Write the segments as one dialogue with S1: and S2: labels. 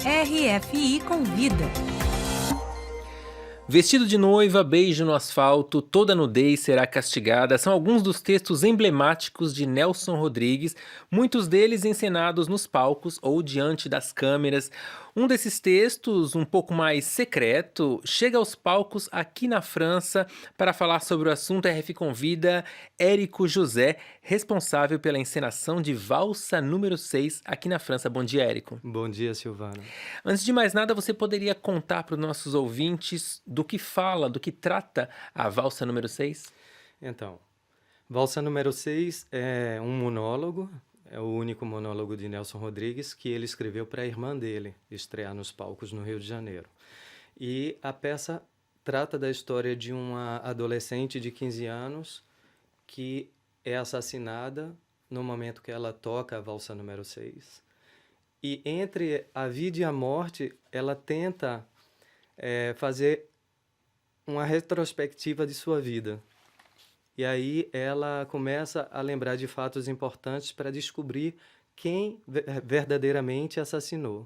S1: RFI Convida.
S2: Vestido de noiva, beijo no asfalto, toda nudez será castigada são alguns dos textos emblemáticos de Nelson Rodrigues, muitos deles encenados nos palcos ou diante das câmeras. Um desses textos, um pouco mais secreto, chega aos palcos aqui na França para falar sobre o assunto. A RF convida Érico José, responsável pela encenação de Valsa número 6 aqui na França. Bom dia, Érico.
S3: Bom dia, Silvana.
S2: Antes de mais nada, você poderia contar para os nossos ouvintes do que fala, do que trata a valsa número 6?
S3: Então, Valsa número 6 é um monólogo, é o único monólogo de Nelson Rodrigues que ele escreveu para a irmã dele estrear nos palcos no Rio de Janeiro. E a peça trata da história de uma adolescente de 15 anos que é assassinada no momento que ela toca a valsa número 6. E entre a vida e a morte, ela tenta fazer uma retrospectiva de sua vida. E aí ela começa a lembrar de fatos importantes para descobrir quem verdadeiramente assassinou.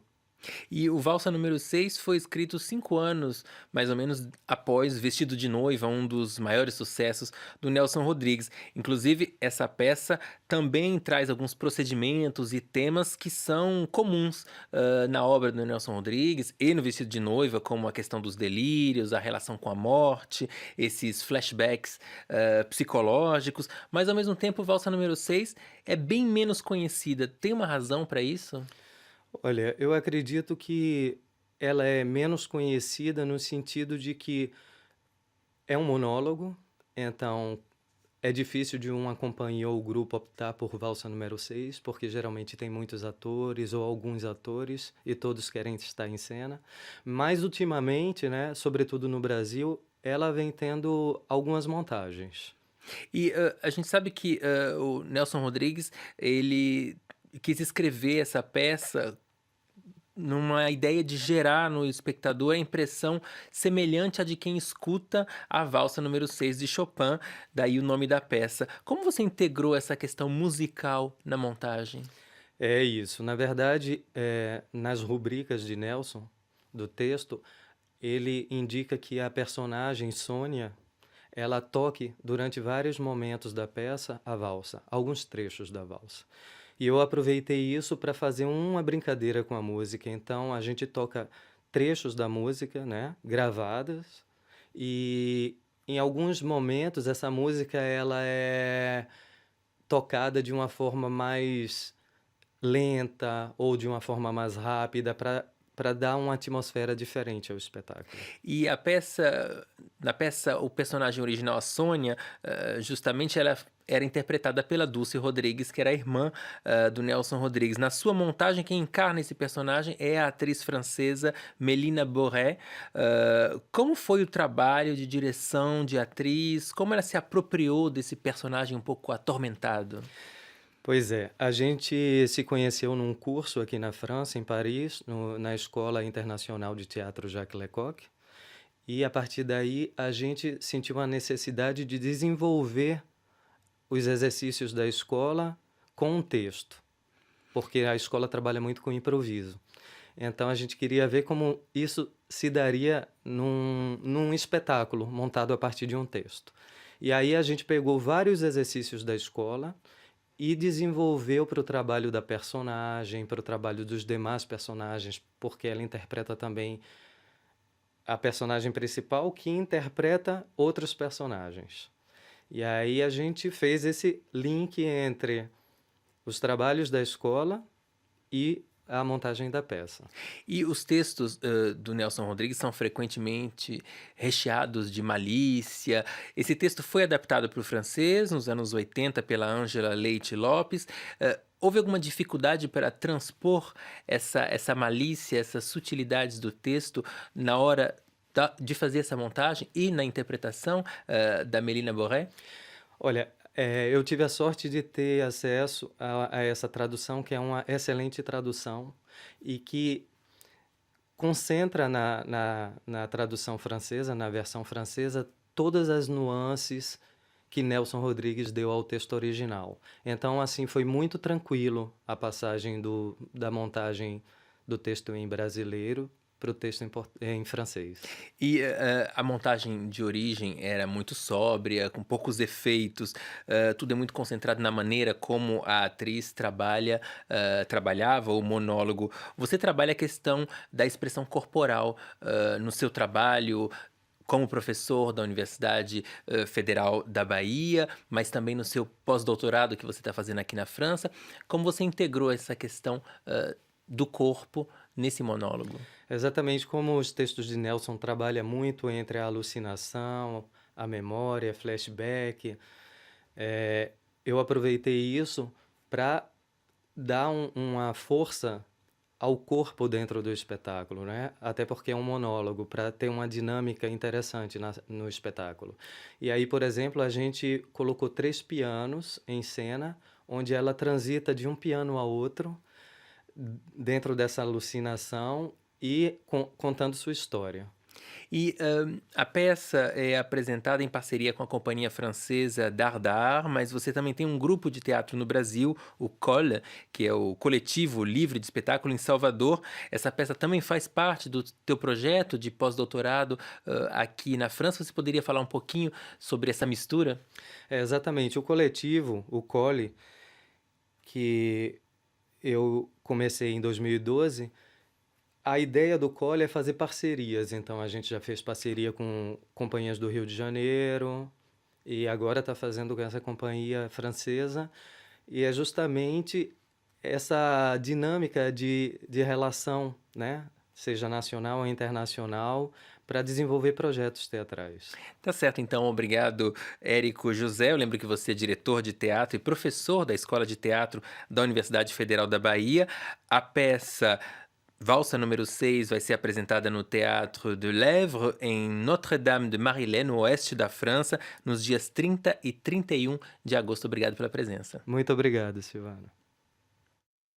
S2: E o Valsa número 6 foi escrito 5 anos, mais ou menos, após Vestido de Noiva, um dos maiores sucessos do Nelson Rodrigues. Inclusive, essa peça também traz alguns procedimentos e temas que são comuns na obra do Nelson Rodrigues e no Vestido de Noiva, como a questão dos delírios, a relação com a morte, esses flashbacks psicológicos, mas ao mesmo tempo, Valsa número 6 é bem menos conhecida. Tem uma razão para isso?
S3: Olha, eu acredito que ela é menos conhecida no sentido de que é um monólogo, então é difícil de uma companhia ou grupo optar por valsa número 6, porque geralmente tem muitos atores ou alguns atores e todos querem estar em cena. Mas ultimamente, né, sobretudo no Brasil, ela vem tendo algumas montagens.
S2: E a gente sabe que o Nelson Rodrigues, ele quis escrever essa peça numa ideia de gerar no espectador a impressão semelhante à de quem escuta a valsa número 6 de Chopin, daí o nome da peça. Como você integrou essa questão musical na montagem?
S3: É isso. Na verdade, nas rubricas de Nelson, do texto, ele indica que a personagem Sônia, ela toque durante vários momentos da peça a valsa, alguns trechos da valsa. E eu aproveitei isso para fazer uma brincadeira com a música. Então, a gente toca trechos da música, né, gravadas, e em alguns momentos essa música ela é tocada de uma forma mais lenta ou de uma forma mais rápida para dar uma atmosfera diferente ao espetáculo.
S2: E na peça, o personagem original, a Sônia, justamente ela era interpretada pela Dulce Rodrigues, que era a irmã do Nelson Rodrigues. Na sua montagem, quem encarna esse personagem é a atriz francesa Mélina Boré. Como foi o trabalho de direção de atriz? Como ela se apropriou desse personagem um pouco atormentado?
S3: Pois é, a gente se conheceu num curso aqui na França, em Paris, na Escola Internacional de Teatro Jacques Lecoq, e a partir daí a gente sentiu a necessidade de desenvolver os exercícios da escola com um texto, porque a escola trabalha muito com improviso. Então a gente queria ver como isso se daria num espetáculo montado a partir de um texto. E aí a gente pegou vários exercícios da escola e desenvolveu para o trabalho da personagem, para o trabalho dos demais personagens, porque ela interpreta também a personagem principal que interpreta outros personagens. E aí a gente fez esse link entre os trabalhos da escola e a montagem da peça.
S2: E os textos do Nelson Rodrigues são frequentemente recheados de malícia. Esse texto foi adaptado para o francês nos anos 80 pela Ângela Leite Lopes. Houve alguma dificuldade para transpor essa malícia, essas sutilidades do texto na hora de fazer essa montagem e na interpretação da Mélina Boré?
S3: Olha, eu tive a sorte de ter acesso a essa tradução, que é uma excelente tradução e que concentra na tradução francesa, na versão francesa, todas as nuances que Nelson Rodrigues deu ao texto original. Então, assim, foi muito tranquilo a passagem da montagem do texto em brasileiro para o texto em francês.
S2: E, a montagem de origem era muito sóbria, com poucos efeitos, tudo é muito concentrado na maneira como a atriz trabalhava o monólogo. Você trabalha a questão da expressão corporal, no seu trabalho como professor da Universidade, Federal da Bahia, mas também no seu pós-doutorado que você está fazendo aqui na França. Como você integrou essa questão, do corpo nesse monólogo?
S3: Exatamente como os textos de Nelson trabalham muito entre a alucinação, a memória, flashback, eu aproveitei isso para dar uma força ao corpo dentro do espetáculo, né? Até porque é um monólogo, para ter uma dinâmica interessante no espetáculo. E aí, por exemplo, a gente colocou 3 pianos em cena, onde ela transita de um piano a outro, dentro dessa alucinação e contando sua história.
S2: E, a peça é apresentada em parceria com a companhia francesa Dardar, mas você também tem um grupo de teatro no Brasil, o COL, que é o Coletivo Livre de Espetáculo em Salvador. Essa peça também faz parte do teu projeto de pós-doutorado, aqui na França. Você poderia falar um pouquinho sobre essa mistura?
S3: É, exatamente. O coletivo, o Cole, que eu comecei em 2012, a ideia do Cole é fazer parcerias. Então, a gente já fez parceria com companhias do Rio de Janeiro e agora está fazendo com essa companhia francesa. E é justamente essa dinâmica de relação, né? Seja nacional ou internacional, para desenvolver projetos teatrais.
S2: Tá certo, então, obrigado, Érico José. Eu lembro que você é diretor de teatro e professor da Escola de Teatro da Universidade Federal da Bahia. A peça Valsa número 6 vai ser apresentada no Teatro de Lèvres, em Notre-Dame de Marilé, no oeste da França, nos dias 30 e 31 de agosto. Obrigado pela presença.
S3: Muito obrigado, Silvana.